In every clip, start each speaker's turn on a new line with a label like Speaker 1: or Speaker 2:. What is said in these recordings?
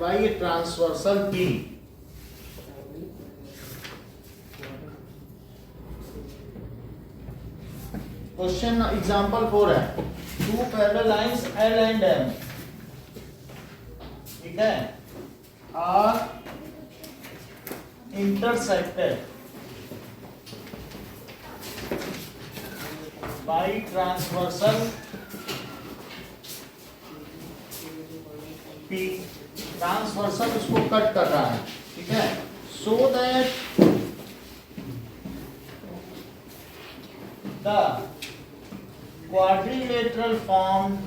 Speaker 1: By transversal P. Question example 4 है, two parallel lines L and M, ठीक है, are intersected by transversal P. Transversal उसको cut कर रहा है, ठीक है, so that the quadrilateral formed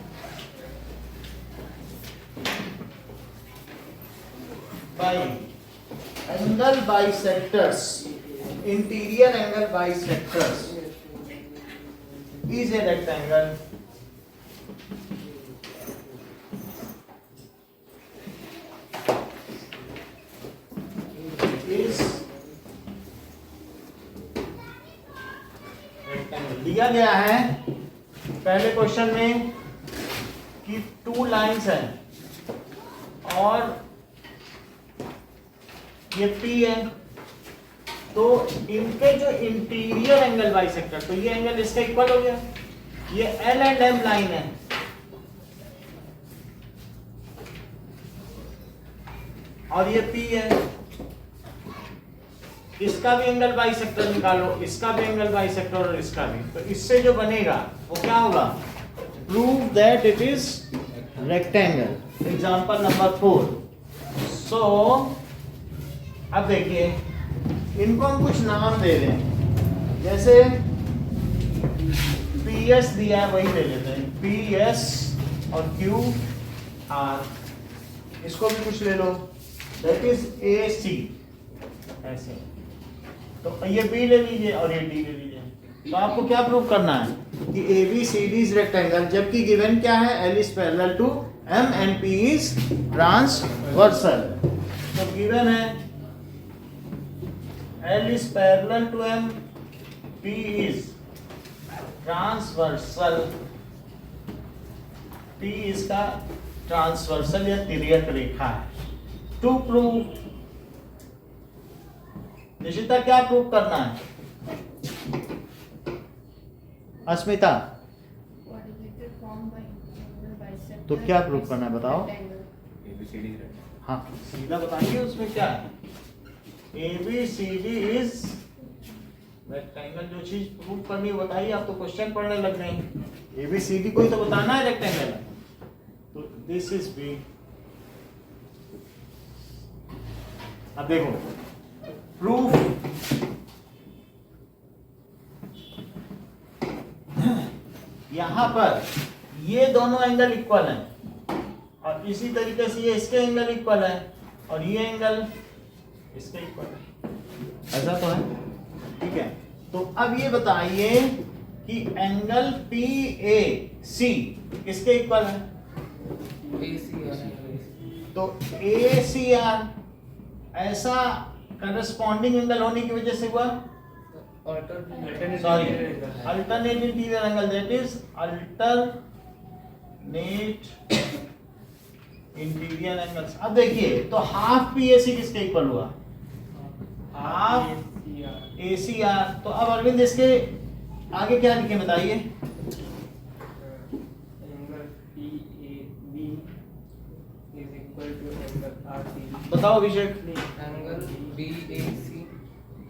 Speaker 1: by angle bisectors, interior angle bisectors is a rectangle is rectangle। दिया गया है पहले क्वेश्चन में कि टू लाइंस हैं और ये P है, तो इनके जो इंटीरियर एंगल बाइसेक्टर, तो ये एंगल इसका इक्वल हो गया, ये L एंड M लाइन है, और ये P है, इसका भी एंगल बाइसेक्टर निकालो, इसका भी एंगल बाइसेक्टर और इसका भी, तो इससे जो बनेगा वो क्या होगा, prove that it is rectangle. Example number 4। सो अब देखिए, इनको हम कुछ नाम दे दें, जैसे PS दिया है वही दे लेते हैं, PS और QR, इसको भी कुछ ले लो, दैट इज AC, ऐसे, तो ये B ले लीजिए और ये D ले लीजिए। तो आपको क्या प्रूव करना है कि ABCD इज रेक्टेंगल, जबकि गिवन क्या है, L is parallel to M and P is transversal. तो गिवन है L is parallel to M, P is transversal, P इसका ट्रांसवर्सल या तिर्यक रेखा है। टू प्रूव, निशिता क्या प्रूव करना है? अस्मिता तो क्या प्रूव करना है बताओ? हाँ सीधा बताइए, उसमें क्या है? ABCD is rectangle. जो चीज प्रूव करनी है बताइए, आप तो क्वेश्चन पढ़ने लग गए हैं। ABCD को ही तो बताना है रेक्टेंगल, तो दिस इज B। अब देखो प्रूफ, यहां पर ये दोनों एंगल इक्वल हैं और इसी तरीके से ये इसके एंगल इक्वल है और ये एंगल इसके इक्वल है, ऐसा तो है, ठीक है। तो अब ये बताइए कि एंगल PAC किसके इक्वल है? तो ACR ऐसा करस्पॉन्डिंग एंगल होने की वजह से हुआ sorry alternate interior angle, that is alternate interior angles. अब देखिए, तो हाफ PAC किसके इक्वल हुआ? Half ACR। तो अब अरविंद इसके आगे क्या लिखे बताइए? बताओ अभिषेक।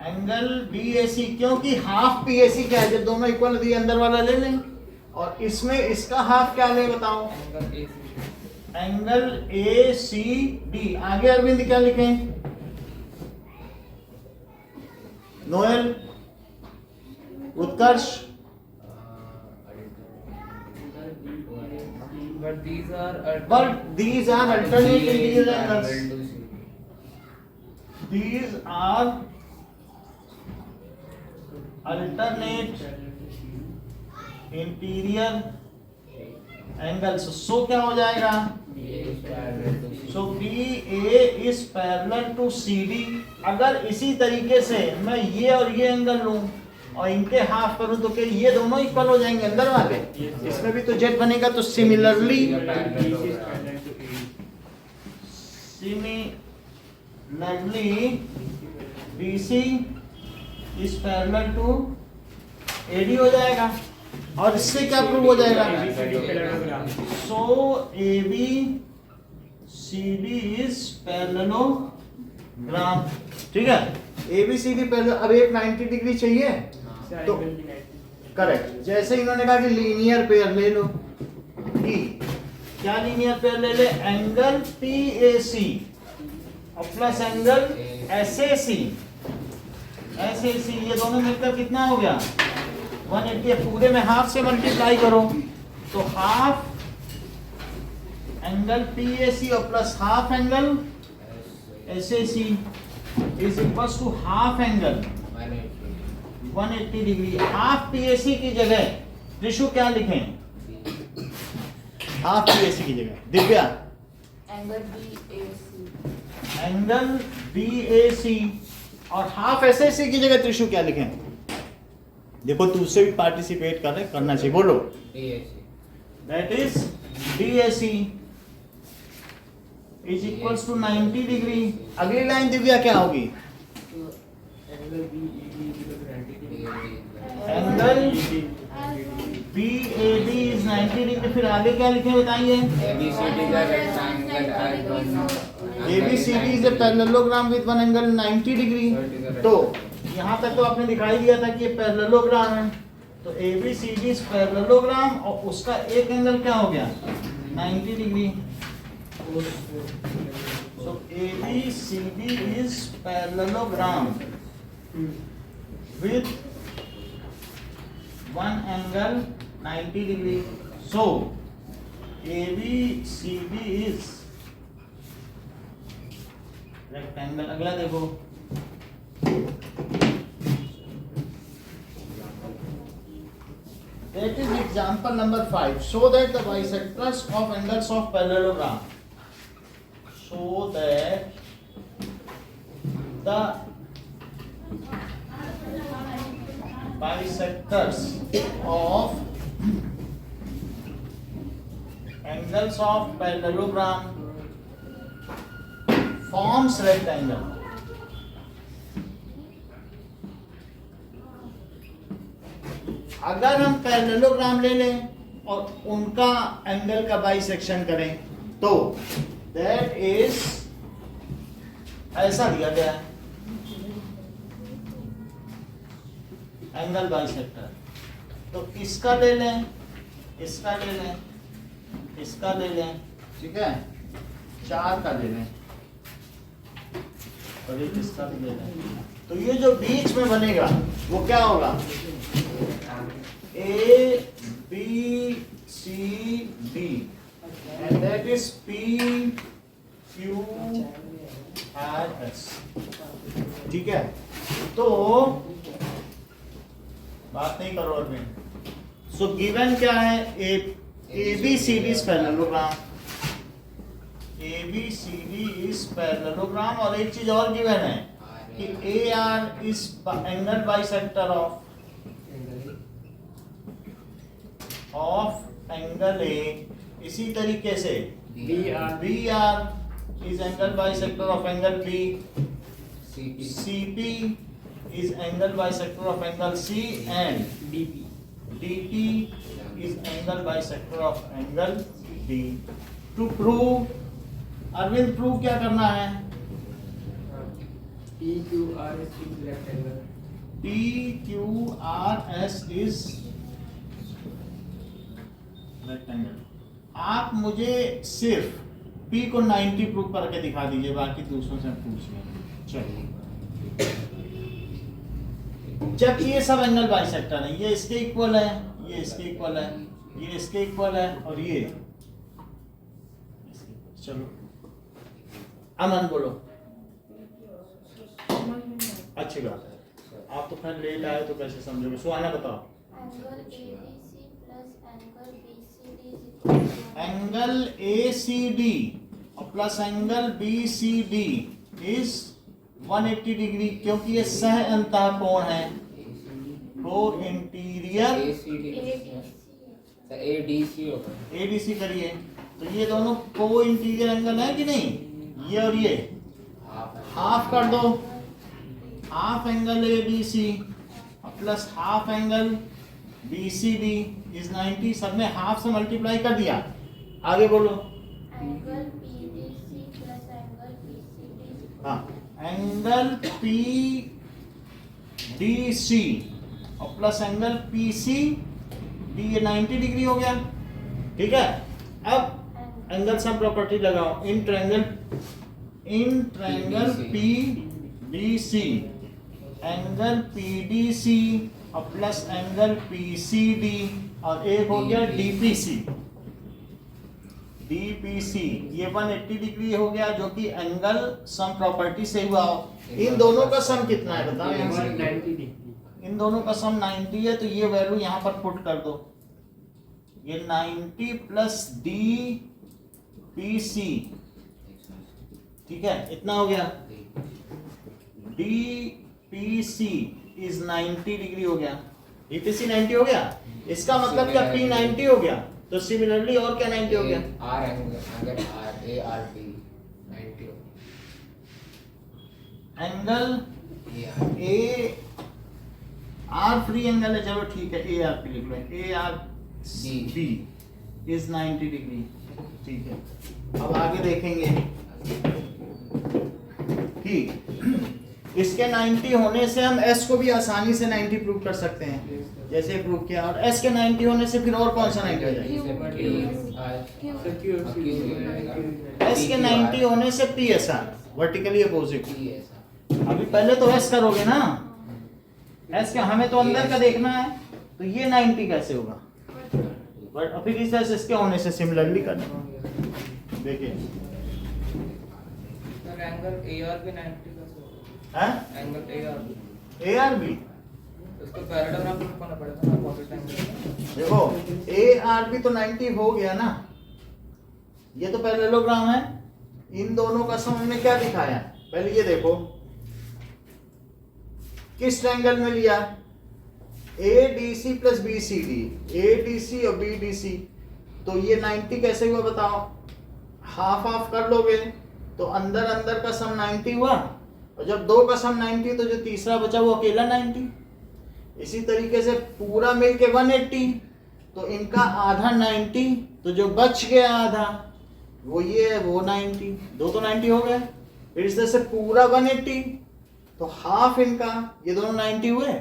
Speaker 1: एंगल BAC, क्योंकि हाफ PAC क्या है, जब दोनों इक्वल दिए अंदर वाला ले लें, और इसमें इसका हाफ क्या ले बताओ? Angle ACD। आगे अरविंद क्या लिखें? Noel, Utkarsh, but these are alternate interior angles. These are alternate interior angles. So क्या हो जाएगा? So BA is parallel to CD। अगर इसी तरीके से मैं ये और ये एंगल लूं और इनके हाफ करूं तो क्या ये दोनों इक्वल हो जाएंगे अंदर वाले? इसमें भी तो जेट बनेगा। तो similarly Similarly, BC is parallel to AD हो जाएगा, और इससे क्या प्रूव हो जाएगा? So AB CD is parallelogram, ठीक है। ABCD पैरेलल, अब एक 90 डिग्री चाहिए तो करेक्ट, जैसे इन्होंने कहा कि लीनियर पेयर ले लो, E क्या लीनियर पेयर ले ले? एंगल PAC और प्लस एंगल SAC, ये दोनों मिलकर कितना हो गया? 180। पूरे में हाफ से मल्टीप्लाई करो तो हाफ एंगल PAC और plus half angle SAC is equal to half angle 180 degree. Half PAC की जगह त्रिशु क्या लिखें? हाफ PAC की जगह दिव्या एंगल BAC, और हाफ SAC की जगह त्रिशु क्या लिखें? देखो तुझसे भी पार्टिसिपेट करना चाहिए, बोलो। That is DAC is equals to 90 degree. अगली लाइन दिव्या क्या होगी? Angle BAD is 90 degree. फिर आगे क्या लिखे बताइए? ABCD is a parallelogram with one angle 90 degree. तो यहाँ तक तो आपने दिखाई दिया था कि ये पैरेललोग्राम है, तो ABCD इज पैरेललोग्राम और उसका एक एंगल क्या हो गया? 90 degree. So ABCD is parallelogram with one angle 90 degree. So ABCD is rectangle. अगला देखो, that is example number 5. Show that the bisectors of angles of parallelogram. So that the bisectors of angles of parallelogram forms rectangle. अगर हम parallelogram ले लें और उनका angle का bisection करें तो दैट इज ऐसा दिया गया है, एंगल बाइसेक्टर। तो इसका ले लें, इसका ले लें, इसका ले लें, ठीक है, 4 का ले लें और एक इसका भी ले लें। तो ये जो बीच में बनेगा वो क्या होगा? ABCD and that is PQRS, ठीक है। तो बात नहीं करो अभी। सो गिवन क्या है? ABCD is parallelogram, ABCD is parallelogram, और एक चीज और गिवन है कि AR is angle bisector of angle A। इसी तरीके से BR is angle bisector of angle B, CP is angle bisector of angle C, and DP is angle bisector of angle D। To prove, Arvind prove क्या करना है? PQRS is rectangle. आप मुझे सिर्फ P को 90 प्रूव करके दिखा दीजिए, बाकी दूसरों से पूछ लेंगे। चलिए, जब ये सब एंगल बाइसेक्टर है, ये इसके इक्वल है, ये इसके इक्वल है, ये इसके इक्वल है, और ये चलो अमन बोलो। अच्छी बात है, आप तो खैर लेट आए तो कैसे समझोगे? सुहाना बताओ। एंगल ACD और plus angle BCD is 180 degree, क्योंकि ये सह अंतः कोण है। को इंटीरियर ADC करिए, तो ये दोनों को इंटीरियर एंगल है कि नहीं? ये और ये हाफ कर दो, half angle A B C plus half angle B C D is 90। सब में हाफ से मल्टीप्लाई कर दिया। आगे बोलो।
Speaker 2: Angle PDC plus angle PCD।
Speaker 1: हाँ, एंगल PDC और प्लस एंगल PCD, ये 90 डिग्री हो गया। ठीक है, अब एंगल सम प्रॉपर्टी लगाओ। In triangle PDC angle PDC और प्लस एंगल PCD और एक हो गया DPC। ये 180 डिग्री हो गया, जो कि एंगल सम प्रॉपर्टी से हुआ। इन दोनों का सम कितना है बताओ। इन दोनों का सम 90 है, तो ये वैल्यू यहाँ पर पुट कर दो। ये 90 प्लस DPC, ठीक है, इतना हो गया। DPC इज 90 डिग्री हो गया। DPC 90 हो गया, इसका मतलब क्या P 90 हो गया। तो सिमिलरली और क्या 90 हो गया।
Speaker 3: R angle ARP 90
Speaker 1: angle A R free angle है, चलो ठीक है, ARP लिख लो। ARB is 90 degree. ठीक है, अब आगे देखेंगे कि इसके 90 होने से हम S को भी आसानी से 90 प्रूव कर सकते हैं, जैसे प्रूव किया। और S के 90 होने से फिर और कौन सा 90 हो जाएगा। S के 90 होने से PSR, वर्टिकली अपोजिट। अभी पहले तो S करोगे ना, S के हमें तो अंदर का देखना है, तो ये 90 कैसे होगा। बट फिर इस इसके होने से सिमिलरली करना। देखिए
Speaker 3: एंगल ARB 90
Speaker 1: हैं,
Speaker 3: एंगल
Speaker 1: ARB
Speaker 3: उसको पैरेललोग्राम प्रूफ करना पड़ेगा ना, ऑपोजिट एंगल।
Speaker 1: देखो ARB तो 90 हो गया ना, ये तो पैरेललोग्राम है। इन दोनों का सम हमने क्या दिखाया, पहले ये देखो किस ट्रायंगल में लिया, ADC प्लस BCD, ADC और BDC। तो ये 90 कैसे हुआ बताओ। हाफ हाफ कर लोगे तो अंदर अंदर का सम 90 हुआ, और जब दो का सम 90 तो जो तीसरा बचा वो अकेला 90। इसी तरीके से पूरा मिलके 180, तो इनका आधा 90, तो जो बच गया आधा वो ये है, वो 90। दो तो 90 हो गए। फिर इस तरह से पूरा 180, तो हाफ इनका, ये दोनों 90 हुए,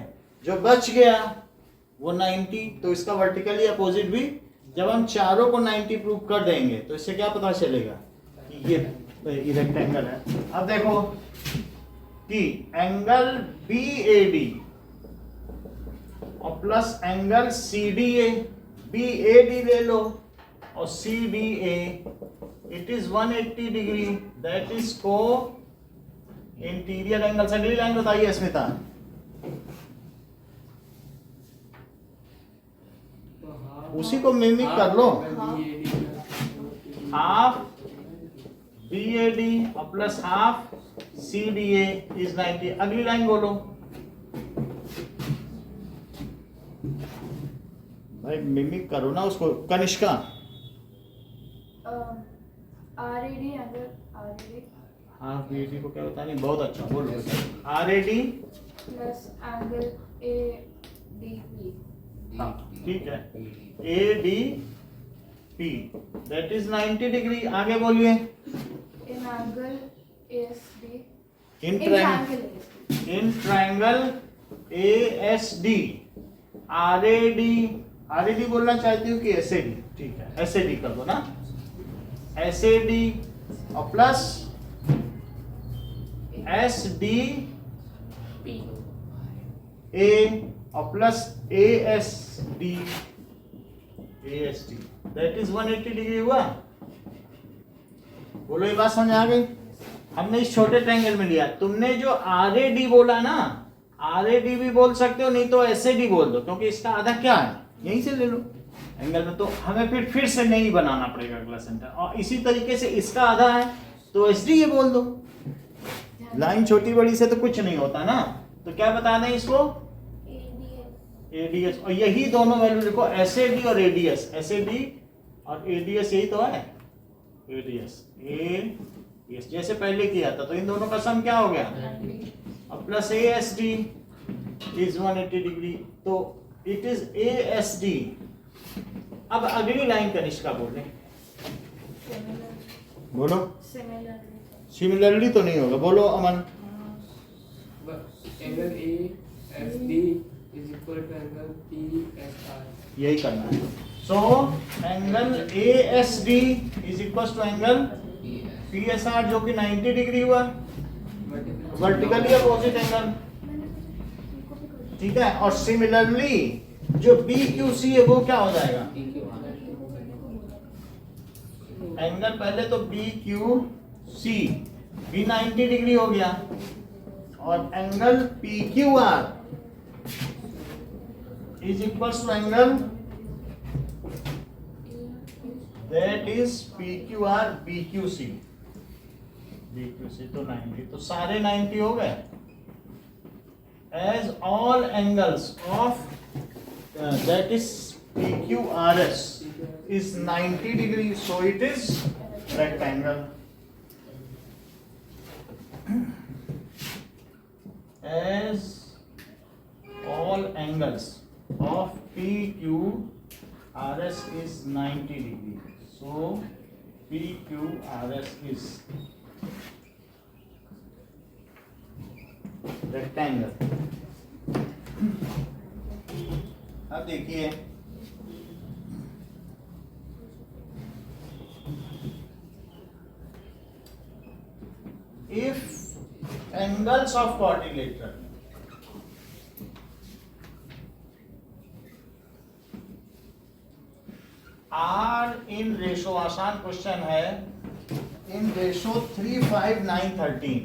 Speaker 1: जो बच गया वो 90। तो इसका वर्टिकली अपोजिट भी, जब हम चारों को 90 प्रूव कर देंगे तो इससे क्या पता चलेगा कि ये रेक्टेंगल है। अब देखो कि एंगल BAD और प्लस एंगल CDA, BAD ले लो और CDA, it is 180 degree, that is co-interior angle. अगली लाइन बताइए स्मिता। उसी को मिमिक कर लो। हाफ BAD और प्लस हाफ CDA इज 90। अगली लाइन बोलो भाई, मिमिक करो ना उसको। Kanishka.
Speaker 2: RAD angle RAD
Speaker 1: half BAD को क्या बताना, बहुत अच्छा बोलो। RAD
Speaker 2: plus angle ADP।
Speaker 1: हाँ ठीक है, ADP दैट इज 90 डिग्री। आगे बोलिए।
Speaker 2: In angle ASD,
Speaker 1: in triangle ASD, RAD बोलना चाहती हूँ कि SAD। ठीक है, SAD कर दो ना। SAD और प्लस SDP A और plus ASD that is 180 degree हुआ। बोलो, ये बात समझ आ गई। हमने इस छोटे ट्रायंगल में लिया। तुमने जो RAD बोला ना, RAD भी बोल सकते हो, नहीं तो SAD बोल दो, क्योंकि इसका आधा क्या है, यहीं से ले लो एंगल में। तो हमें फिर से नहीं बनाना पड़ेगा अगला सेंटर। और इसी तरीके से इसका आधा है तो SD ये बोल दो। लाइन छोटी बड़ी से तो कुछ नहीं होता ना, तो क्या बता दें इसको, ADS। और यही दोनों वैल्यू लिखो, SAD और ADS। SAD और ADS यही तो है, ADS ये जैसे पहले किया था, तो इन दोनों का सम क्या हो गया, अब plus A S D is 180 degree, तो it is A S D. अब अगली लाइन कनिष्का बोले, बोलो। सिमिलरली तो नहीं होगा, बोलो Aman.
Speaker 3: Angle A S D is equal to angle P S R,
Speaker 1: यही करना है। So angle A S D is equal to angle P S R, जो कि 90 डिग्री हुआ, वर्टिकली अपोजिट एंगल, ठीक है। और सिमिलरली जो बी क्यू सी है वो क्या हो जाएगा, एंगल पहले तो बी क्यू सी भी 90 डिग्री हो गया, और angle P Q R is equal to angle that is P Q R B Q C, तो 90, तो सारे 90 हो गए। As all angles of that is PQRS is 90 degrees, so it is rectangle. As all angles of PQRS is 90 degrees, so PQRS is rectangle. अब देखिए, if angles of quadrilateral are in ratio, आसान question है, in ratio 3, 5, 9, 13,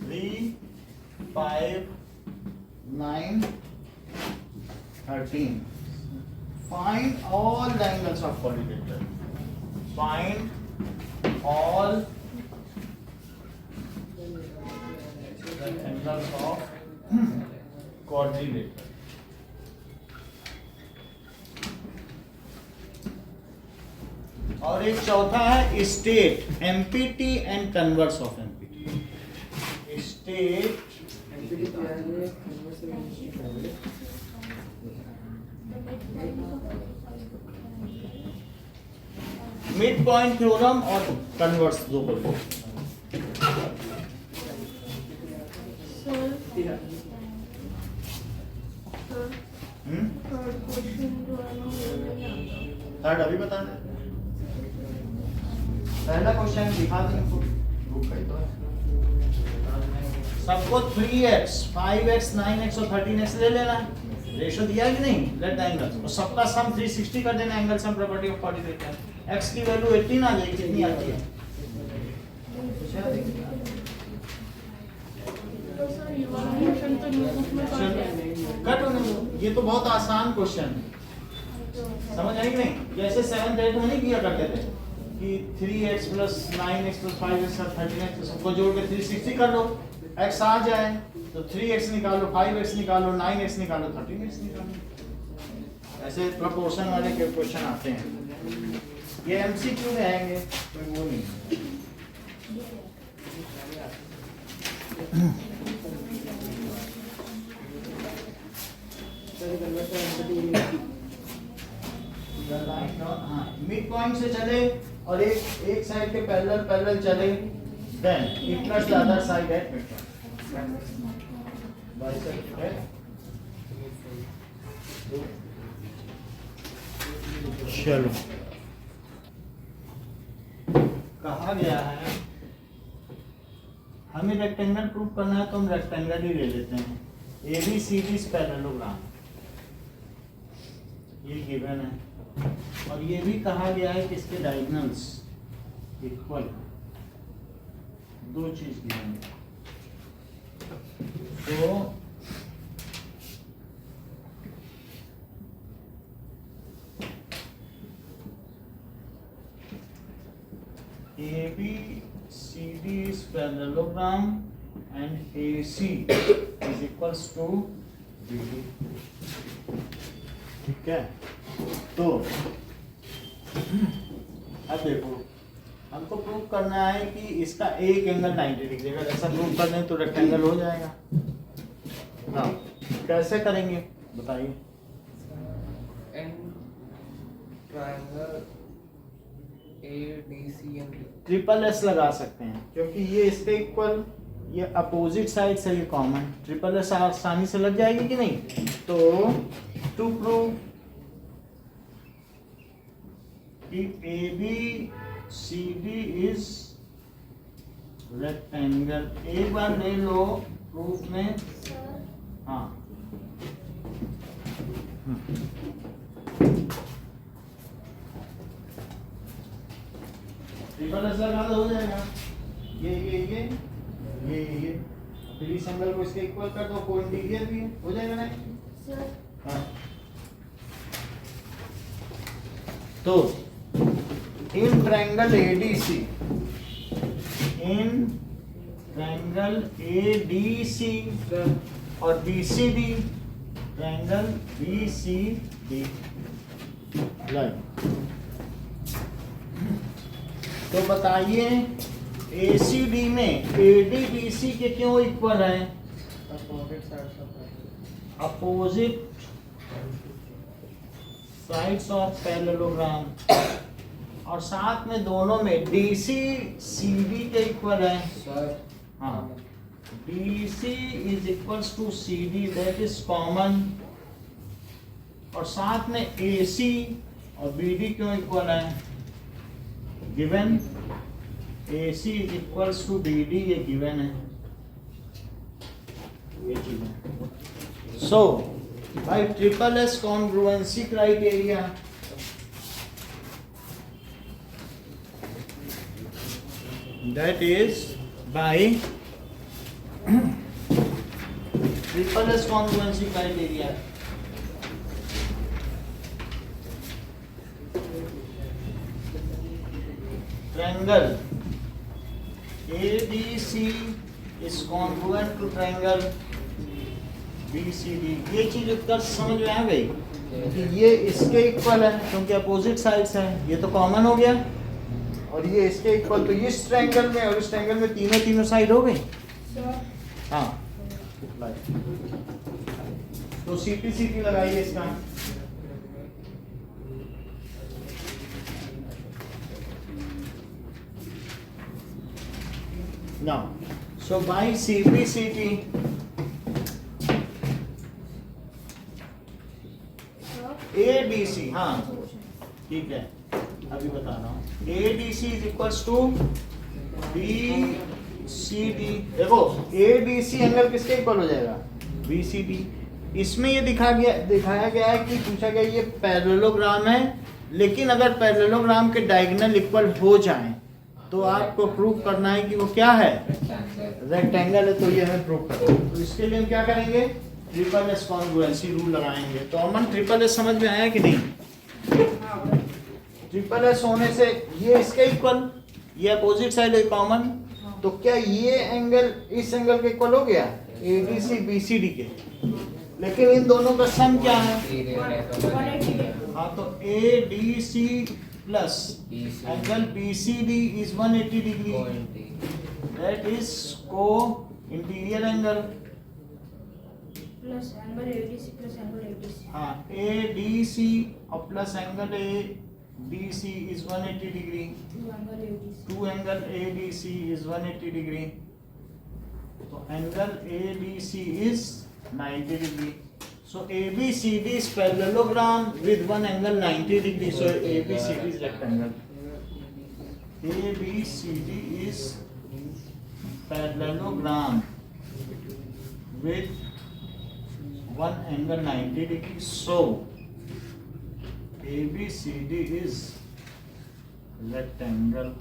Speaker 1: 3, 5, 9, 13. Find all the angles of quadrilateral. Find all the angles of quadrilateral. और एक चौथा है state empty and converse of empty. State mid point theorem और converse दो बोलो। Third अभी बता दे। पहला क्वेश्चन दिखा दें तो सबको 3x, 5x, 9x और 13x ले लेना। रेशो दिया है कि नहीं, लेट द एंगल्स, और सबका सम 360 कर देना। Angle sum property of quadrilateral, x की वैल्यू 18 आ जाएगी। कितनी आती है? कट होने दो, ये तो बहुत आसान क्वेश्चन है, समझ आई कि नहीं? जैसे 7th 8th में नहीं किया करते थे कि 3x + 9x + 5x और 13x सबको जोड़ के 360 कर लो, x आ जाए तो 3x निकालो, 5x निकालो, 9x निकालो, 13x निकालो। ऐसे प्रोपोर्शन वाले के क्वेश्चन आते हैं, ये एमसीक्यू में आएंगे, कोई वो नहीं। मिड पॉइंट से चले और एक साइड के पैरेलल चले, than equals the other side at mid point. चलो, कहा गया है हमें रेक्टेंगल प्रूव करना है, तो हम रेक्टेंगल ही ले लेते हैं। ABCD पैरेललोग्राम ये गिवन है, और ये भी कहा गया है कि इसके डायगोनल्स इक्वल, दो चीज गिवन है। तो ABCD is parallelogram and AC is equals to BD। ठीक है, तो अब देखो हमको प्रूव करना है कि इसका एक एंगल 90 डिग्री, अगर ऐसा प्रूव कर दें तो रेक्टेंगल हो जाएगा ना। कैसे करेंगे बताइए।
Speaker 3: An triangle ADCMB
Speaker 1: triple S लगा सकते हैं क्योंकि ये इसके इक्वल, ये अपोजिट साइड से ये कॉमन, ट्रिपल एस आसानी से लग जाएगी कि नहीं। तो टू प्रूव कि ABCD इज रेक्टेंगल, एक बार ले लो प्रूफ में।
Speaker 2: सर
Speaker 1: हाँ ट्रिपल एस लगा तो हो जाएगा। ये फिर इस एंगल को इसके इक्वल कर दो, कोई इंटीरियर भी है, हो जाएगा ना।
Speaker 2: सर
Speaker 1: हाँ। तो in triangle ADC, in triangle ADC और BCD, ट्रायंगल BCD लाइन। तो बताइए ACD में ADBC के क्यों इक्वल है?
Speaker 3: Opposite sides of
Speaker 1: opposite sides of parallelogram, और साथ में दोनों में DC CD के इक्वल है।
Speaker 3: सर
Speaker 1: हाँ, DC is equals to CD, that is common, और साथ में AC और BD क्यों इक्वल है? Given AC is equals to BD, ये गिवन है, ये चीज है। So by triple S congruency criteria, that is by triple S congruency criteria, triangle ABC is congruent to triangle BCD। ये चीज उत्कर्ष समझ में आ गई कि ये इसके इक्वल है क्योंकि अपोजिट साइड्स हैं, ये तो कॉमन हो गया, और ये इसके इक्वल, तो इस ट्रायंगल में और इस ट्रायंगल में तीनों साइड हो गई।
Speaker 2: सर
Speaker 1: हाँ तो CP लगाइए इसका। Now, so by CPCT, ADC, हाँ ठीक है, अभी बता रहा हूँ। ADC is equals to BCD। देखो ADC एंगल किसके इक्वल हो जाएगा? BCD। इसमें ये दिखाया गया है कि पूछा गया ये पैरेललोग्राम है, लेकिन अगर पैरेललोग्राम के डायगोनल इक्वल हो जाएं तो आपको प्रूव करना है कि वो क्या है? रेक्टेंगल है। तो ये हमें प्रूव करना है। तो इसके लिए हम क्या करेंगे? ट्रिपल एस कॉन्ग्रुएंसी रूल लगाएंगे। तो अमन ट्रिपल एस समझ में आया कि नहीं? ट्रिपल एस होने से ये इसके इक्वल, ये अपोजिट साइड है कॉमन, तो क्या ये एंगल इस एंगल के इक्वल हो गया? ADC BCD के, लेकिन इन दोनों का सम क्या है? हाँ तो ADC plus angle BCD is 180 degree, that is co-interior angle
Speaker 2: plus angle ADC plus angle ADC।
Speaker 1: हाँ ADC और plus angle ADC is 180 degree, two angle ADC is 180 degree, तो angle ADC is 90 degree. So ABCD is parallelogram with one angle 90 degree. So ABCD is rectangle. ABCD is parallelogram with one angle 90 degree. So ABCD is rectangle.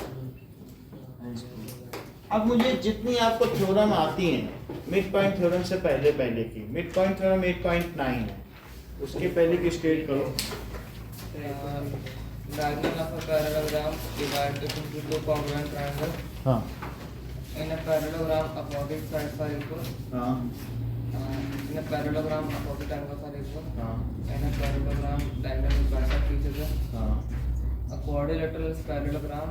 Speaker 1: अब मुझे जितनी आपको theorem आती हैं mid point theorem से पहले की, mid point theorem 8.9 है, उसके पहले की स्टेट करो।
Speaker 3: diagonal of a parallelogram divided into two congruent triangles.
Speaker 1: हाँ
Speaker 3: In a parallelogram, opposite sides are equal.
Speaker 1: हाँ
Speaker 3: In a parallelogram, opposite angles are equal.
Speaker 1: हाँ
Speaker 3: In a parallelogram, the angles bisect each other.
Speaker 1: हाँ
Speaker 3: A quadrilateral parallelogram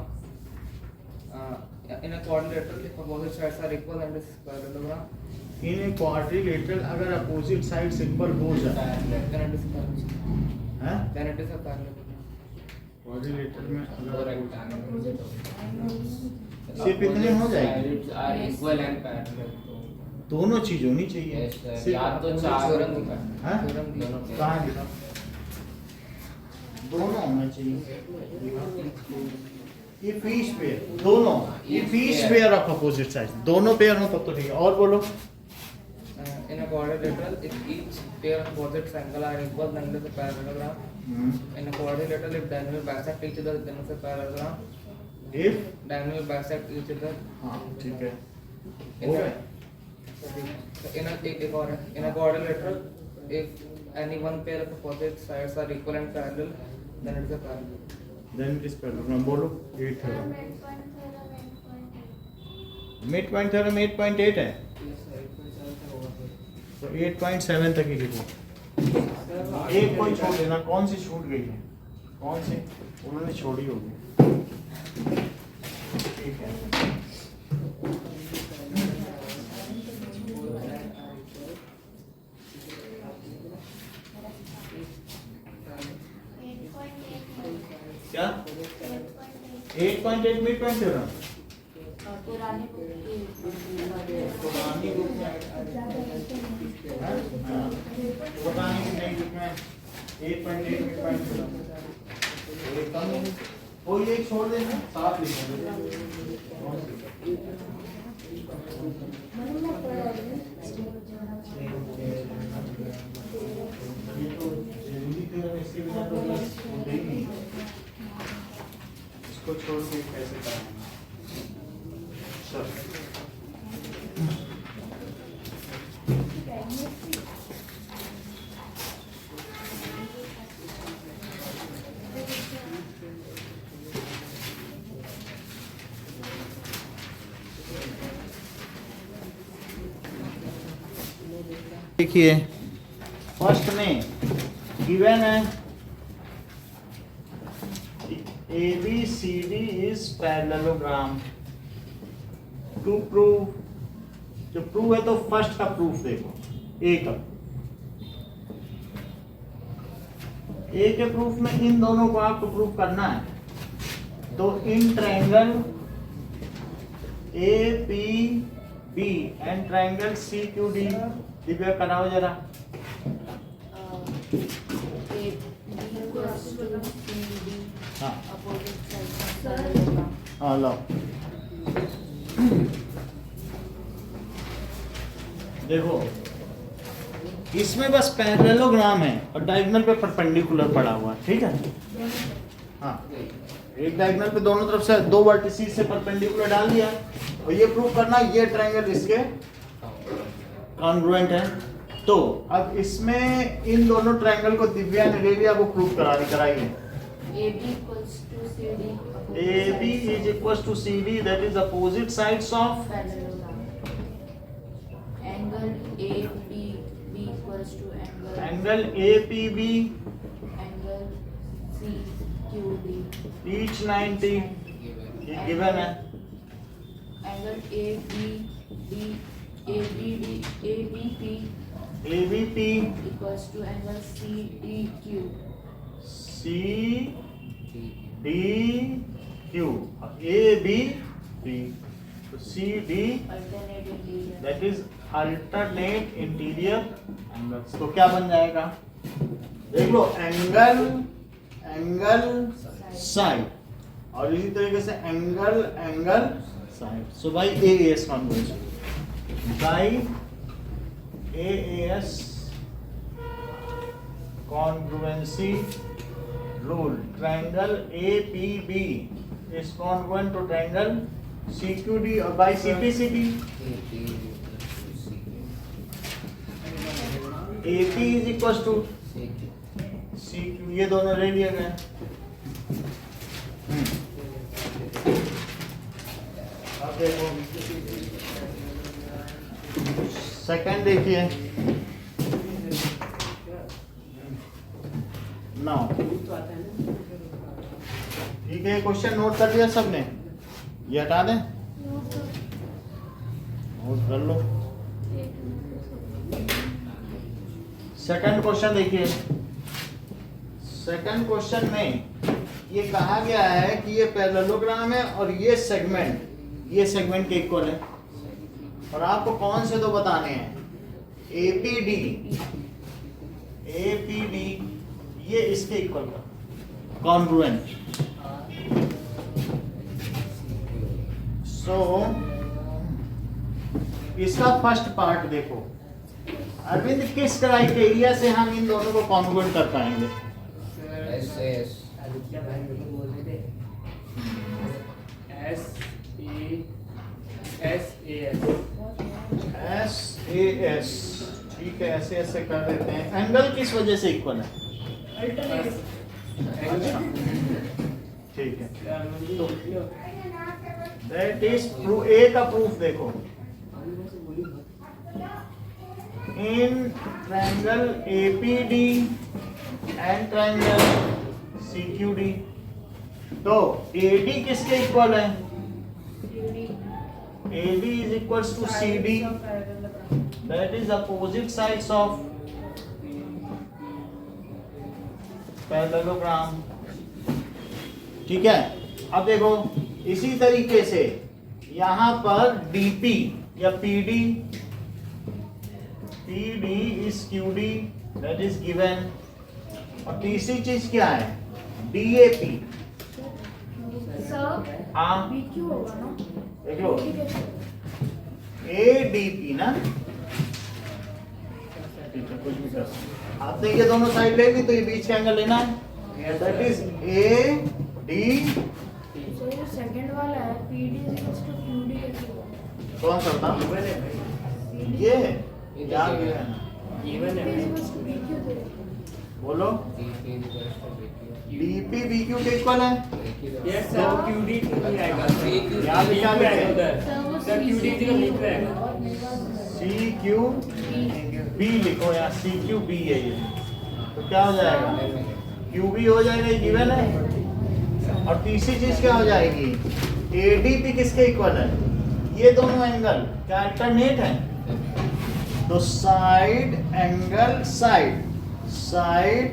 Speaker 3: In a quadrilateral, if opposite sides are equal and is parallelogram,
Speaker 1: in a quadrilateral अगर opposite sides equal हो जाए
Speaker 3: then it is parallelogram.
Speaker 1: हैं
Speaker 3: Then it is a parallelogram.
Speaker 1: Quadrilateral में अगर
Speaker 2: Opposite
Speaker 1: सिर्फ इतने हो जाएगी
Speaker 3: Sides are equal and parallel.
Speaker 1: दोनों चीज होनी चाहिए
Speaker 3: Yes, sir.
Speaker 1: सिर्फ
Speaker 3: या तो
Speaker 1: opposite
Speaker 3: चार
Speaker 1: से-
Speaker 3: रंग का।
Speaker 1: हैं?
Speaker 3: दोनों दोनों के।
Speaker 1: कहाँ लिखा दोनों होना चाहिए इफ ईच पेयर दोनों if each pair of opposite side दोनों पेयर हो तब तो ठीक है और बोलो
Speaker 3: In a quadrilateral, if each pair of opposite angles are equal, then it is a parallelogram. In a quadrilateral, if diagonal bisect each other, then it is a parallelogram.
Speaker 1: If
Speaker 3: Diagonal bisect each other.
Speaker 1: हाँ ठीक है
Speaker 3: In
Speaker 1: हो
Speaker 3: a,
Speaker 1: गए
Speaker 3: एक और है. In a quadrilateral, if any one pair of opposite sides are equal and parallel, then it is a parallel.
Speaker 1: Then it is parallel बोलो 8 है मिड पॉइंट थ्योरम 8.8 है तो 8.7 तक ही लिखो एक कोई छोड़ देना कौन सी छूट गई है कौन सी उन्होंने छोड़ी होगी ठीक है क्या 8.8 मिड पॉइंट थ्योरम
Speaker 2: पुरानी
Speaker 1: पुरानी बुक में पुरानी की नई बुक में 8.8 मिड पॉइंट थ्योरम एकदम कोई एक छोड़ देना साफ लिखना ये तो जरूरी थ्योरम इसके बिना तो बस होता ही नहीं इसको छोड़ के कैसे कराएंगे चलो देखिए फर्स्ट में गिवन है ABCD is parallelogram to prove जो प्रूव है तो फर्स्ट का प्रूफ देखो ए का ए के प्रूफ में इन दोनों को आपको प्रूफ करना है तो in triangle APB and triangle CQD Divya कराओ जरा हाँ हाँ लो देखो इसमें बस पैरेललोग्राम है और डायगोनल पे परपेंडिकुलर पड़ा हुआ है ठीक है हाँ एक डायगोनल पे दोनों तरफ से दो वर्टिसेस से परपेंडिकुलर डाल दिया और ये प्रूव करना ये ट्रायंगल इसके कॉन्ग्रुएंट है तो अब इसमें इन दोनों ट्रायंगल को दिव्या ने ले लिया वो प्रूव कराइए AB is equals to CD that is opposite sides of
Speaker 2: angle APB equals to
Speaker 1: angle APB
Speaker 2: angle CQD
Speaker 1: each 90 ये given है
Speaker 2: angle ABP equals to angle CDQ
Speaker 1: CDQ ABP तो CD
Speaker 2: alternate interior
Speaker 1: that is alternate interior angles तो क्या बन जाएगा देख लो angle side और इसी तरीके से angle side so by AAS convergence by AAS congruency rule triangle APB is congruent to triangle CQD or by CPCD AP is equals to CQ ये दोनों ले लिए गए अब देखो सेकंड देखिए नाउ ठीक है क्वेश्चन नोट कर लिया सबने ये हटा दें, नोट कर लो। सेकंड क्वेश्चन देखिए, सेकंड क्वेश्चन में ये कहा गया है कि ये पैरेललोग्राम है और ये सेगमेंट के इक्वल है, और आपको कौन से दो बताने हैं, APD ये इसके इक्वल का कॉन्ग्रुएंट। सो इसका फर्स्ट पार्ट देखो, अरविंद किस क्राइटेरिया से हम इन दोनों को कॉन्ग्रुएंट कर पाएंगे?
Speaker 3: SAS
Speaker 1: SAS, ठीक है, ऐसे कर देते हैं। एंगल किस वजह से इक्वल है? ठीक है, दैट इज प्रूफ। ए का प्रूफ देखो, in triangle APD and triangle CQD, तो AD किसके इक्वल है? AD is equals to CD, that is opposite sides of parallelogram. ठीक है, अब देखो इसी तरीके से यहां पर DP या PD is QD, that is given, और तीसरी चीज क्या है? DAP। हाँ
Speaker 2: BQ होगा ना?
Speaker 1: देख लो, ADP ना, ठीक है, कुछ भी कर आपने ये दोनों साइड ले ली, तो ये बीच का एंगल लेना है, दैट इज AD।
Speaker 2: सेकंड वाला है PD इक्वल्स टू QD कैसे होगा?
Speaker 1: कौन सा था ये? याद है ना?
Speaker 2: इक्वल्स टू BQ दे।
Speaker 1: बोलो, DP BQ के इक्वल है।
Speaker 4: Yes sir, QD आएगा।
Speaker 1: यहाँ पे क्या लिखे?
Speaker 4: सर QD का लिख रहेगा।
Speaker 1: CQB लिखो, यहाँ CQB है ये, तो क्या हो जाएगा? QB हो जाएगा, ये गिवन है। और तीसरी चीज क्या हो जाएगी? ADP किसके इक्वल है? ये दोनों एंगल क्या अल्टरनेट है? तो साइड एंगल साइड सेट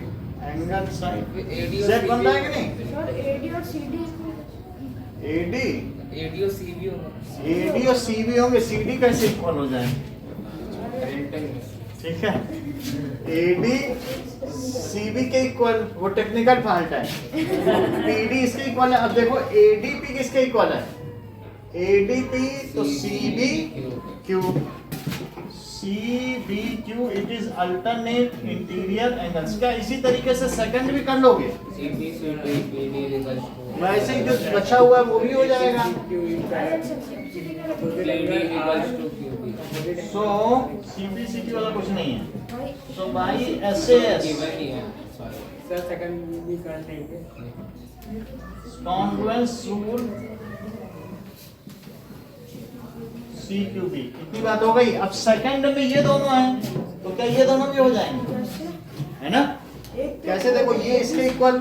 Speaker 1: बन रहा है कि नहीं?
Speaker 2: सर AD और CD
Speaker 1: AD
Speaker 3: और CB होगा।
Speaker 1: AD और CB होंगे, CD कैसे इक्वल हो जाएंगे? ठीक है, AD CB के इक्वल, वो टेक्निकल फॉल्ट है। PD इसके इक्वल है। अब देखो ADP किसके इक्वल है? ADP तो CBQ, it is alternate interior angles. क्या इसी तरीके से सेकंड भी कर लोगे? वैसे ही जो बचा हुआ है वो भी हो जाएगा। सो CBCQ वाला कुछ नहीं है। So by SAS
Speaker 4: sir second भी कर लेंगे।
Speaker 1: कॉन्ग्रुएंस रूल CQB, इतनी बात हो गई। अब सेकंड में ये दोनों हैं, तो क्या ये दोनों भी हो जाएंगे? है ना? कैसे? देखो ये इसके इक्वल,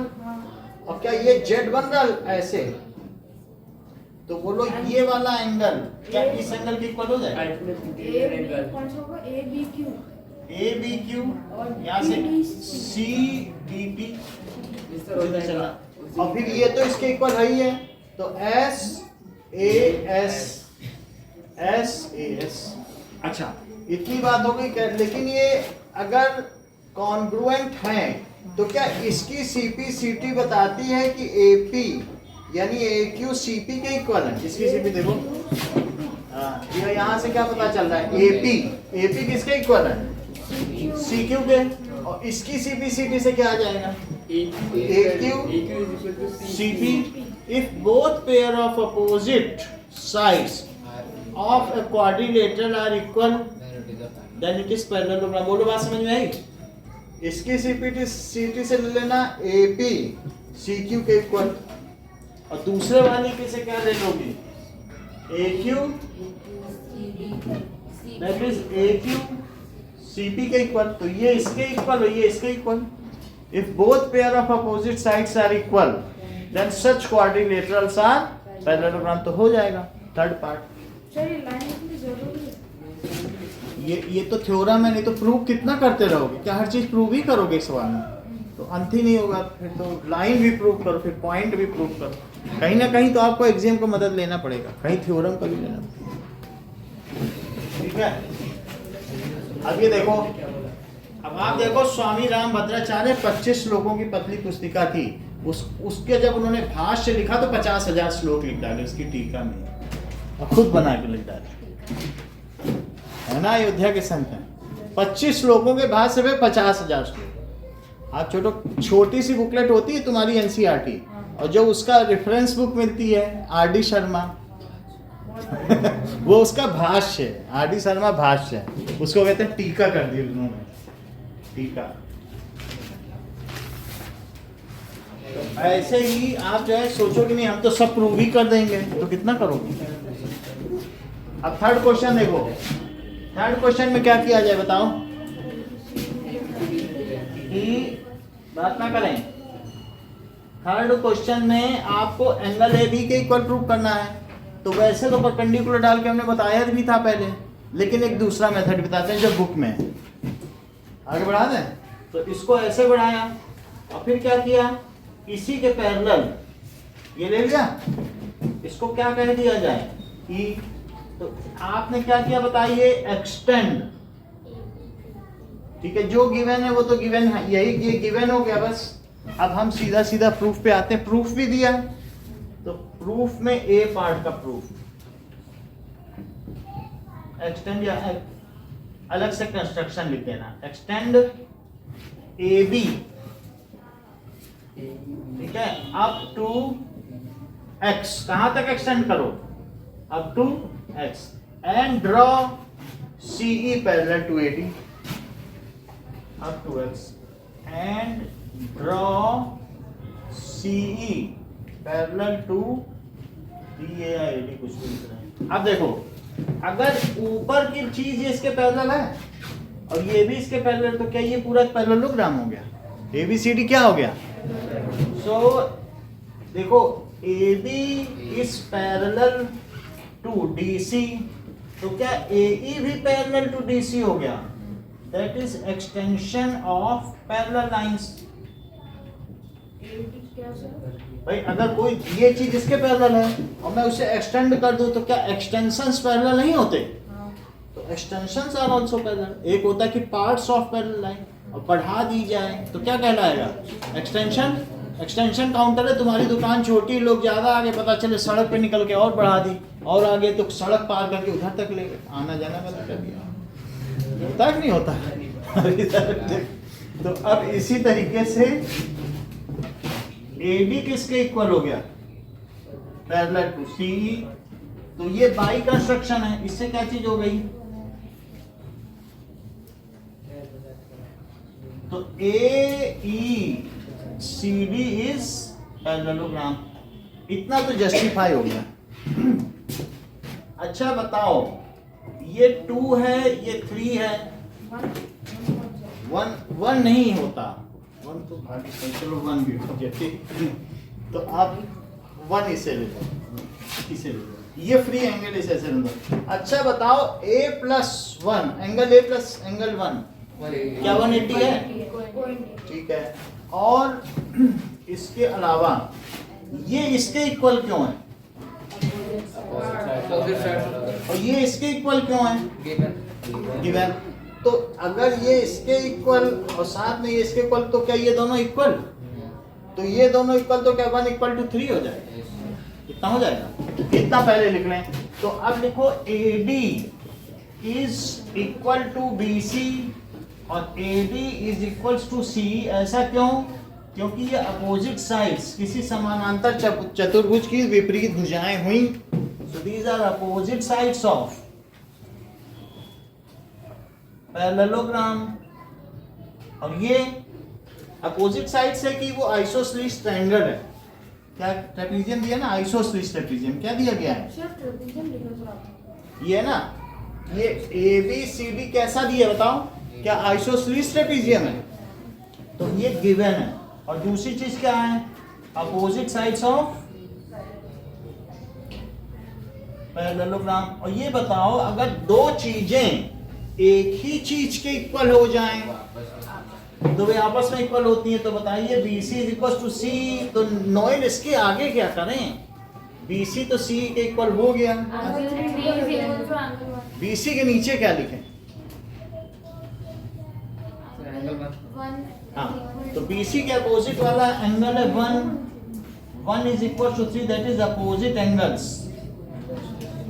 Speaker 1: अब क्या ये Z बन रहा है ऐसे, तो बोलो ये वाला एंगल क्या इस एंगल के इक्वल हो जाएगा?
Speaker 2: कौन सा होगा? ABQ
Speaker 1: और यहाँ से CDP चला, और फिर ये तो इसके इक्वल है ही है, तो SAS। अच्छा, इतनी बात हो गई। लेकिन ये अगर कॉन्ग्रुएंट है तो क्या इसकी CP/CT बताती है कि AP यानी AQ CP के इक्वल है? इसकी CP देखो, ये यहाँ से क्या पता चल रहा है? AP किसके इक्वल है? CQ के, और इसकी CP/CT से क्या आ जाएगा? AQ CP। If both pair of opposite sides of a quadrilateral are equal, then it is parallelogram। बोलो, बात समझ में आई? इसकी CP/CT से ले लेना AP CQ के इक्वल, और दूसरे वाले के से क्या ले लोगी? AQ, that is AQ CP के इक्वल, तो ये इसके इक्वल और ये इसके equal. If both pair of opposite sides are equal, then such quadrilaterals are parallelogram तो हो जाएगा थर्ड पार्ट।
Speaker 2: सर ये लाइन इतनी जरूरी है?
Speaker 1: ये तो थ्योरम है, नहीं तो प्रूव कितना करते रहोगे? क्या हर चीज प्रूव ही करोगे इस सवाल में? तो अंत ही नहीं होगा। फिर तो लाइन भी प्रूव करो, फिर पॉइंट भी प्रूव करो, कहीं ना कहीं तो आपको एग्जाम को मदद लेना पड़ेगा, कहीं थ्योरम का भी लेना पड़ेगा। ठीक है, अब ये देखो, अब आप देखो स्वामी राम भद्राचार्य 25 श्लोकों की पतली पुस्तिका थी, उसके जब उन्होंने भाष्य लिखा तो 50,000 श्लोक लिख डाले उसकी टीका में, और खुद बना के लिख डाले, है ना? अयोध्या के संत हैं, 25 श्लोकों के भाष्य पे 50,000 श्लोक। आप छोटी सी बुकलेट होती है तुम्हारी एनसीईआरटी, और जो उसका रेफरेंस बुक मिलती है आरडी शर्मा वो उसका भाष्य है, आरडी शर्मा भाष्य है, उसको कहते हैं टीका कर दी उन्होंने, टीका। तो ऐसे ही आप जो है सोचो कि नहीं हम तो सब प्रूव ही कर देंगे, तो कितना करोगे? अब थर्ड क्वेश्चन देखो, थर्ड क्वेश्चन में क्या किया जाए बताओ? कि बात ना करें, थर्ड क्वेश्चन में आपको एंगल ए बी के इक्वल प्रूव करना है। तो वैसे तो परपेंडिकुलर डाल के हमने बताया भी था पहले, लेकिन एक दूसरा मेथड बताते हैं जो बुक में है। आगे बढ़ा दें, तो इसको ऐसे बढ़ाया और फिर क्या किया, इसी के पैरेलल ये ले लिया, इसको क्या कह दिया जाए ई, तो आपने क्या किया बताइए, एक्सटेंड। ठीक है, जो गिवन है वो तो गिवन है, यही ये गिवन हो गया बस। अब हम सीधा सीधा प्रूफ पे आते हैं, प्रूफ भी दिया, तो प्रूफ में ए पार्ट का प्रूफ, एक्सटेंड या अलग से कंस्ट्रक्शन लिख देना, एक्सटेंड ए बी, ठीक है, अप टू एक्स, कहां तक एक्सटेंड करो, up to X, and draw CE parallel to AD, up to x and draw CE parallel to DA या AD, कुछ भी लिख रहे हैं। अब देखो, अगर ऊपर की चीज ये इसके पैरेलल है और ये भी इसके पैरेलल, तो क्या ये पूरा पैरेललोग्राम हो गया? ABCD क्या हो गया? सो देखो, AB is parallel to DC, तो क्या AE भी पैरेलल टू DC हो गया? That is extension of parallel lines.
Speaker 2: क्या सर?
Speaker 1: भाई अगर कोई ये चीज इसके पैरेलल है और मैं उसे एक्सटेंड कर दूं, तो क्या एक्सटेंशंस पैरेलल नहीं होते? तो एक्सटेंशंस आर आल्सो पैरेलल। एक होता है कि पार्ट्स ऑफ पैरेलल लाइन, और बढ़ा दी जाए तो क्या कहलाएगा? एक्सटेंशन। एक्सटेंशन काउंटर है, तुम्हारी दुकान छोटी, लोग ज्यादा आगे, पता चले सड़क पे निकल के और बढ़ा दी, और आगे तो सड़क पार करके उधर तक ले गए, आना जाना बंद कर दिया, होता है कि नहीं होता? तो अब इसी तरीके से AB किसके इक्वल हो गया? Parallel to CE। तो ये बाई कंस्ट्रक्शन है, इससे क्या चीज हो गई? तो AECD इज पैरेललोग्राम। इतना तो जस्टिफाई हो गया। अच्छा बताओ, ये 2 है, ये 3 है, 1 नहीं होता, 1 तो भागी, चलो 1 भी हो गया, ठीक। तो आप 1 इसे ले लो, इसे ले लो, ये फ्री एंगल इसे ऐसे ले लो। अच्छा बताओ, A+1 angle A plus angle 1 क्या 180 है? ठीक है, और इसके अलावा ये इसके इक्वल क्यों है? और ये इसके इक्वल क्यों है? गिवन। तो अगर ये इसके इक्वल और साथ में ये इसके इक्वल, तो क्या ये दोनों इक्वल? तो ये दोनों इक्वल, तो क्या 1 = 3 हो जाएगा? कितना हो जाएगा? इतना पहले लिख लें। तो अब लिखो AD is equal to BC और AD is equal to CE। ऐसा क्यों? क्योंकि ये अपोजिट साइड्स, किसी समानांतर चतुर्भुज की विपरीत भुजाएं हुई। So these are opposite sides of parallelogram। और ये अपोजिट साइड से कि वो आइसोसेलेस ट्रायंगल है। क्या ट्रेपेजियम दिया ना, आइसोसेलेस ट्रेपेजियम क्या दिया गया है?
Speaker 2: सर ट्रेपेजियम लिखा सर आपने।
Speaker 1: ये ना, ये ABCD कैसा दिया बताओ? क्या आइसोसेलेस ट्रेपेजियम है? तो ये गिवन है। और दूसरी चीज क्या है? Opposite sides of parallelogram. और ये बताओ अगर दो चीजें एक ही चीज के इक्वल हो जाएं तो वे आपस में इक्वल होती हैं, तो बताइए BC is equal to C, तो नॉइल इसके आगे क्या करें, BC तो C के इक्वल हो गया, BC के नीचे क्या लिखें?
Speaker 3: एंगल 1
Speaker 1: हाँ, तो BC के अपोजिट वाला एंगल है 1 is equal to 3, that is opposite angles,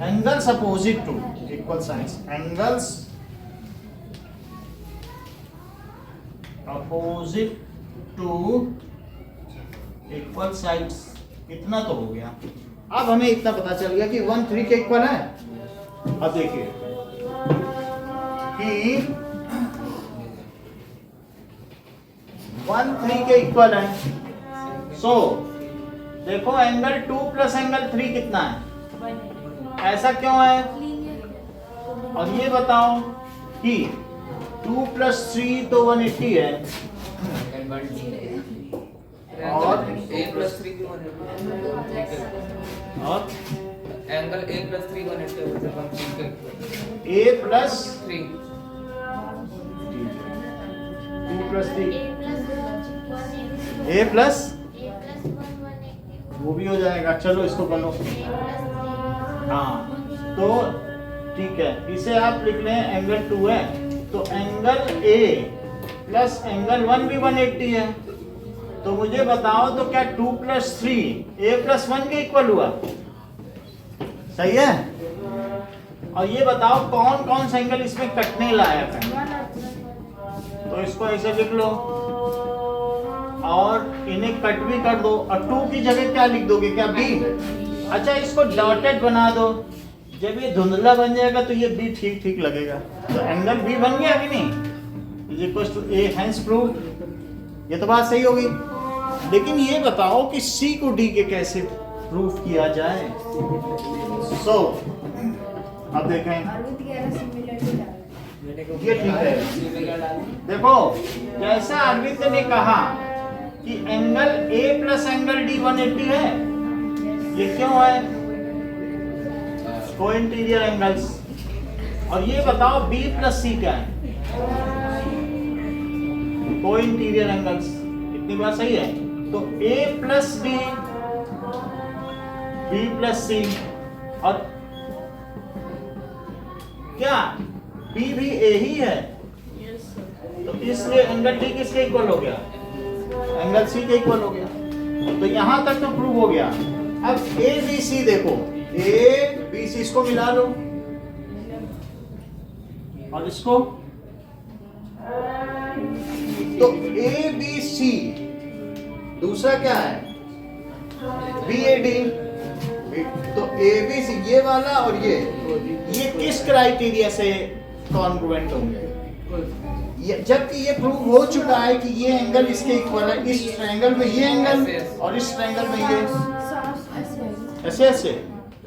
Speaker 1: angles opposite to equal science, angles opposite to equal sides. इतना तो हो गया। अब हमें इतना पता चल गया कि 1 3 के इक्वल है। अब देखिए कि 1 3 के इक्वल है, सो देखो एंगल 2 प्लस एंगल 3 कितना है, ऐसा क्यों है? और ये बताओ कि 2 प्लस 3 तो 180 है, और
Speaker 3: A plus 3 भी 180
Speaker 1: और
Speaker 3: एंगल A plus 3 180 हो जाएगा 1 के
Speaker 1: A plus
Speaker 3: 3
Speaker 1: 2 plus 3 A plus वो भी हो जाएगा। चलो इसको कर लो। हाँ, तो ठीक है, इसे आप लिख लें एंगल 2 है, तो एंगल A प्लस एंगल 1 भी 180 है। तो मुझे बताओ तो क्या 2 प्लस 3 A प्लस 1 के इक्वल हुआ? सही है। और ये बताओ कौन कौन सा एंगल इसमें कटने लायक है, तो इसको ऐसे लिख लो और इन्हें कट भी कर दो, और 2 की जगह क्या लिख दोगे, क्या B? अच्छा, इसको डॉटेड बना दो, जब ये धुंधला बन जाएगा तो ये B ठीक ठीक लगेगा। तो एंगल B बन गया कि नहीं, is equal to A, hence prove. ये तो बात सही होगी। लेकिन ये बताओ कि C को D के कैसे प्रूफ किया जाए। सो अब देखें, ये ठीक है। देखो जैसा अरविंद ने कहा कि angle A plus angle D 180 है, ये क्यों है? को इंटीरियर एंगल्स। और ये बताओ B प्लस C क्या है? को इंटीरियर एंगल्स। इतनी बात सही है। तो A plus B, B plus C, और क्या B भी A ही है, तो इसलिए एंगल D किसके इक्वल हो गया? एंगल C के इक्वल हो गया। तो यहां तक तो प्रूव हो गया। अब A B C देखो, A B C इसको मिला लो और इसको, तो A B C, दूसरा क्या है? B A D। तो A B C ये वाला और ये किस क्राइटेरिया से कॉन्ग्रुएंट होंगे? जबकि ये प्रूव हो चुका है कि ये एंगल इसके इक्वल है, इस ट्रायंगल में ये एंगल और इस ट्रायंगल में ये ऐसे ऐसे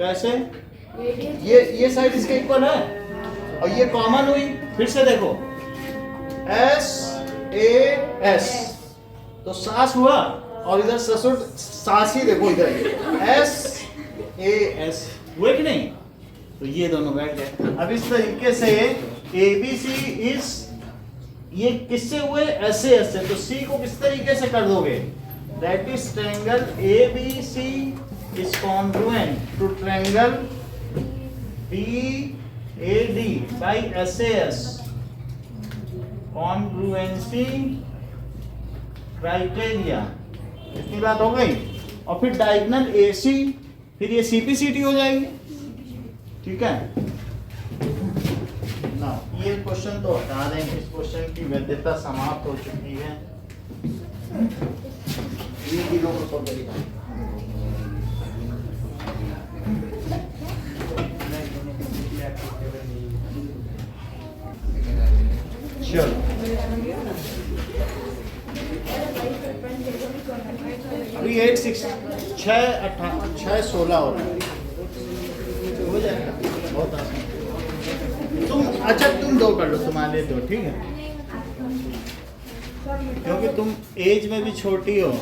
Speaker 1: ऐसे, ये साइड इसके इक्वल है और ये कॉमन हुई। फिर से देखो S A S, तो सास हुआ, और इधर ससुर सास ही देखो, इधर S A S हुए कि नहीं? तो ये दोनों बैठ गए। अब इस तरीके से ABC इस, ये किससे हुए? ऐसे ऐसे। तो C को किस तरीके से कर दोगे? That is triangle ABC is congruent to triangle BAD by SAS, congruency criteria। इतनी बात हो गई। और फिर डायगोनल AC, फिर ये CPCT हो जाएगी। ठीक है ना, ये क्वेश्चन तो हटा दें, इस क्वेश्चन की वैधता समाप्त हो चुकी है। ये किलो को तो करेगा। चलो अभी 8 6 6 16 हो रहा है, हो जाएगा बहुत आसान। तुम अच्छा तुम दो कर लो, तुम्हारे दो, ठीक है, क्योंकि तुम एज में भी छोटी हो।